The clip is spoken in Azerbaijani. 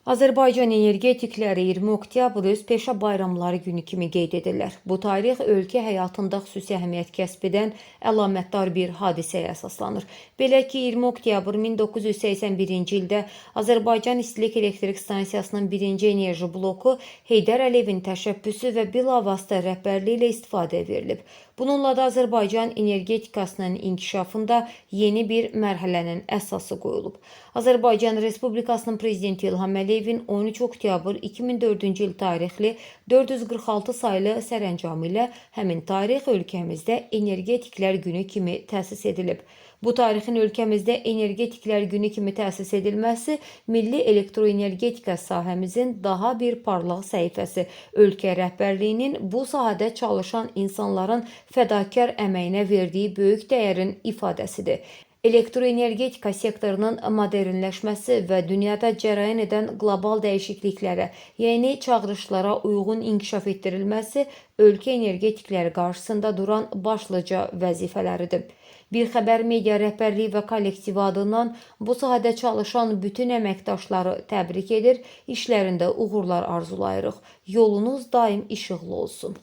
Azərbaycan energetikləri 20 oktyabr öz peşə bayramları günü kimi qeyd edirlər. Bu tarix ölkə həyatında xüsusi əhəmiyyət kəsb edən əlamətdar bir hadisəyə əsaslanır. Belə ki, 20 oktyabr 1981-ci ildə Azərbaycan İstilik Elektrik Stansiyasının birinci enerji bloku Heydər Əliyevin təşəbbüsü və bilavasitə rəhbərliyi ilə istifadəyə verilib. Bununla da Azərbaycan energetikasının inkişafında yeni bir mərhələnin əsası qoyulub. Azərbaycan Respublikasının Prezidenti İlham Əliyevin 13 oktyabr 2004-cü il tarixli 446 saylı sərəncamı ilə həmin tarix ölkəmizdə Energetiklər Günü kimi təsis edilib. Bu tarixin ölkəmizdə Energetiklər Günü kimi təsis edilməsi milli elektroenergetika sahəmizin daha bir parlaq səhifəsi, ölkə rəhbərliyinin bu sahədə çalışan insanların fədakar əməyinə verdiyi böyük dəyərin ifadəsidir. Elektroenergetika sektorunun modernləşməsi və dünyada cərəyan edən qlobal dəyişikliklərə, yeni çağırışlara uyğun inkişaf etdirilməsi ölkə energetikləri qarşısında duran başlıca vəzifələridir. Bir Xəbər media rəhbərliyi və kollektivi adından bu sahədə çalışan bütün əməkdaşları təbrik edir, işlərində uğurlar arzulayırıq. Yolunuz daim işıqlı olsun.